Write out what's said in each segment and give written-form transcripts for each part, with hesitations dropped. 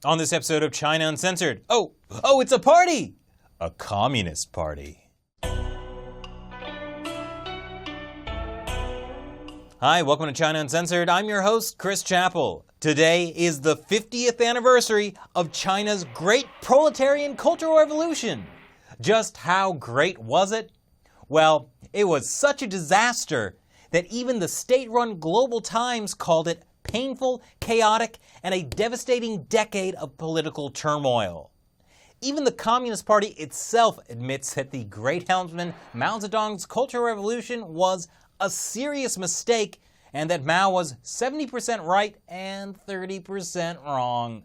On this episode of China Uncensored, oh, it's a party! A communist party. Hi, welcome to China Uncensored. I'm your host, Chris Chappell. Today is the 50th anniversary of China's Great Proletarian Cultural Revolution. Just how great was it? Well, it was such a disaster that even the state-run Global Times called it painful, chaotic, and a devastating decade of political turmoil. Even the Communist Party itself admits that the great helmsman Mao Zedong's Cultural Revolution was a serious mistake and that Mao was 70% right and 30% wrong.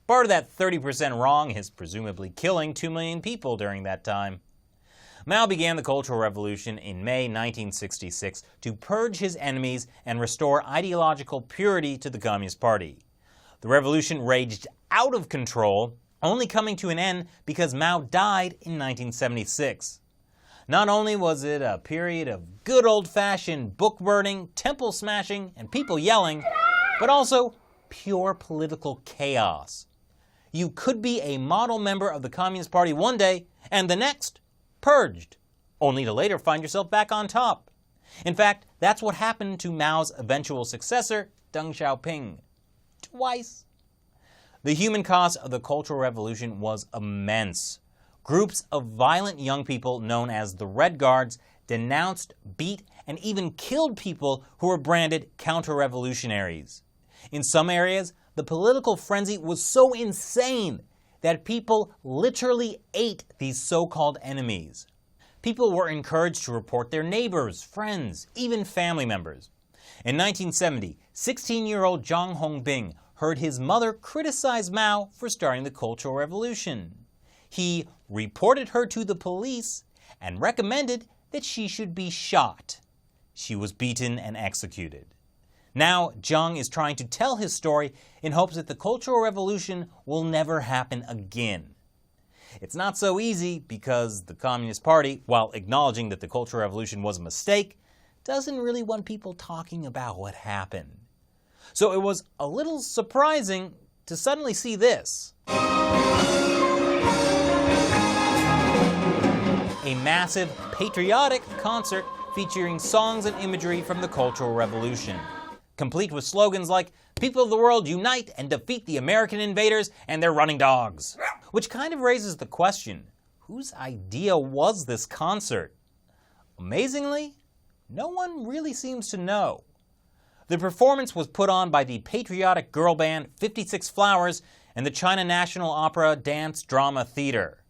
Part of that 30% wrong is presumably killing 2 million people during that time. Mao began the Cultural Revolution in May 1966 to purge his enemies and restore ideological purity to the Communist Party. The revolution raged out of control, only coming to an end because Mao died in 1976. Not only was it a period of good old-fashioned book burning, temple smashing, and people yelling, but also pure political chaos. You could be a model member of the Communist Party one day, and the next, purged, only to later find yourself back on top. In fact, that's what happened to Mao's eventual successor, Deng Xiaoping. Twice. The human cost of the Cultural Revolution was immense. Groups of violent young people known as the Red Guards denounced, beat, and even killed people who were branded counter-revolutionaries. In some areas, the political frenzy was so insane that people literally ate these so-called enemies. People were encouraged to report their neighbors, friends, even family members. In 1970, 16-year-old Zhang Hongbing heard his mother criticize Mao for starting the Cultural Revolution. He reported her to the police and recommended that she should be shot. She was beaten and executed. Now, Zhang is trying to tell his story in hopes that the Cultural Revolution will never happen again. It's not so easy because the Communist Party, while acknowledging that the Cultural Revolution was a mistake, doesn't really want people talking about what happened. So it was a little surprising to suddenly see this. A massive patriotic concert featuring songs and imagery from the Cultural Revolution, complete with slogans like, "People of the world, unite and defeat the American invaders and their running dogs." Which kind of raises the question, whose idea was this concert? Amazingly, no one really seems to know. The performance was put on by the patriotic girl band 56 Flowers and the China National Opera Dance Drama Theater.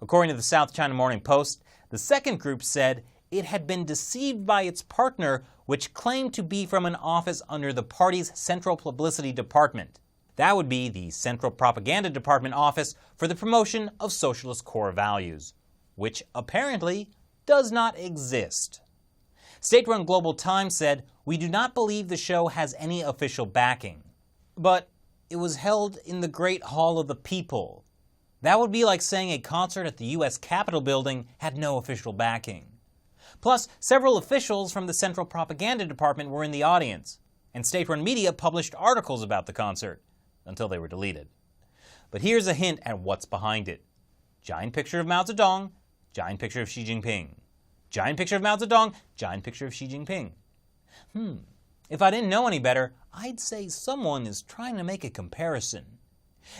According to the South China Morning Post, the second group said it had been deceived by its partner, which claimed to be from an office under the party's Central Publicity Department. That would be the Central Propaganda Department office for the promotion of socialist core values, which apparently does not exist. State-run Global Times said, "We do not believe the show has any official backing." But it was held in the Great Hall of the People. That would be like saying a concert at the U.S. Capitol building had no official backing. Plus, several officials from the Central Propaganda Department were in the audience, and state-run media published articles about the concert, until they were deleted. But here's a hint at what's behind it. Giant picture of Mao Zedong, giant picture of Xi Jinping. Giant picture of Mao Zedong, giant picture of Xi Jinping. If I didn't know any better, I'd say someone is trying to make a comparison.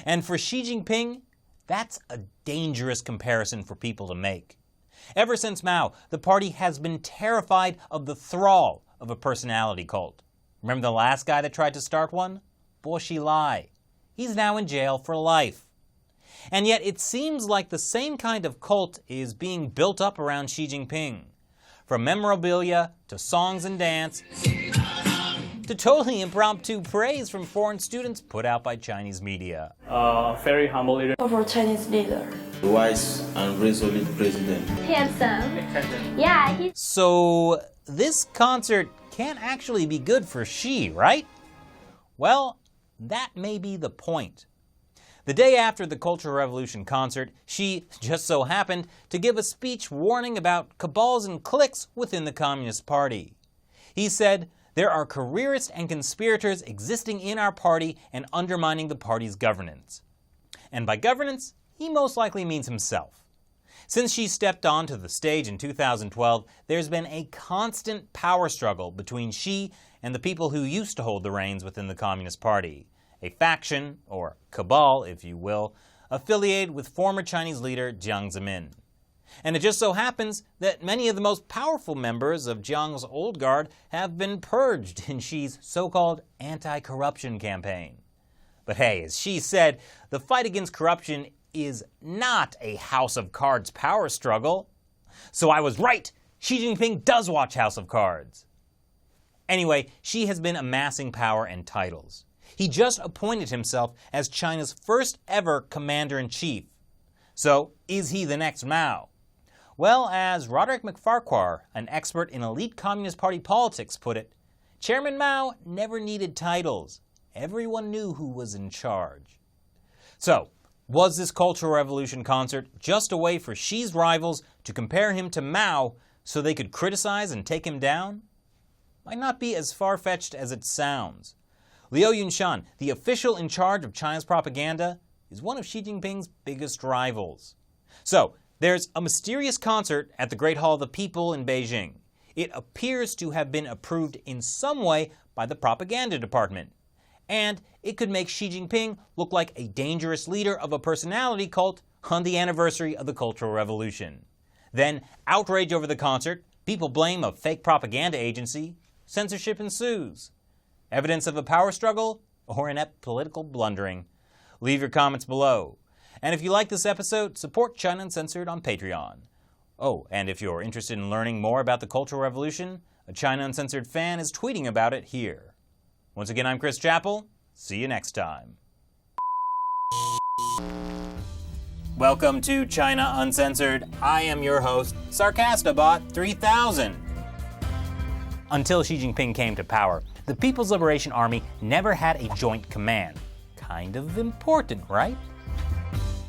And for Xi Jinping, that's a dangerous comparison for people to make. Ever since Mao, the party has been terrified of the thrall of a personality cult. Remember the last guy that tried to start one? Bo Xilai. He's now in jail for life. And yet it seems like the same kind of cult is being built up around Xi Jinping. From memorabilia to songs and dance, to totally impromptu praise from foreign students put out by Chinese media. Very humble leader. Of our Chinese leader. Wise and resolute president. Handsome. Yeah, So this concert can't actually be good for Xi, right? Well, that may be the point. The day after the Cultural Revolution concert, Xi just so happened to give a speech warning about cabals and cliques within the Communist Party. He said, There are careerists and conspirators existing in our party and undermining the party's governance. And by governance, he most likely means himself. Since she stepped onto the stage in 2012, there's been a constant power struggle between she and the people who used to hold the reins within the Communist Party, a faction, or cabal if you will, affiliated with former Chinese leader Jiang Zemin. And it just so happens that many of the most powerful members of Jiang's old guard have been purged in Xi's so-called anti-corruption campaign. But hey, as Xi said, the fight against corruption is not a House of Cards power struggle. So I was right! Xi Jinping does watch House of Cards. Anyway, Xi has been amassing power and titles. He just appointed himself as China's first ever commander-in-chief. So, is he the next Mao? Well, as Roderick McFarquhar, an expert in elite Communist Party politics, put it, Chairman Mao never needed titles. Everyone knew who was in charge. So, was this Cultural Revolution concert just a way for Xi's rivals to compare him to Mao so they could criticize and take him down? Might not be as far-fetched as it sounds. Liu Yunshan, the official in charge of China's propaganda, is one of Xi Jinping's biggest rivals. So, there's a mysterious concert at the Great Hall of the People in Beijing. It appears to have been approved in some way by the propaganda department. And it could make Xi Jinping look like a dangerous leader of a personality cult on the anniversary of the Cultural Revolution. Then, outrage over the concert, people blame a fake propaganda agency, censorship ensues. Evidence of a power struggle or inept political blundering? Leave your comments below. And if you like this episode, support China Uncensored on Patreon. Oh, and if you're interested in learning more about the Cultural Revolution, a China Uncensored fan is tweeting about it here. Once again, I'm Chris Chappell. See you next time. Welcome to China Uncensored. I am your host, Sarcastabot 3000. Until Xi Jinping came to power, the People's Liberation Army never had a joint command. Kind of important, right?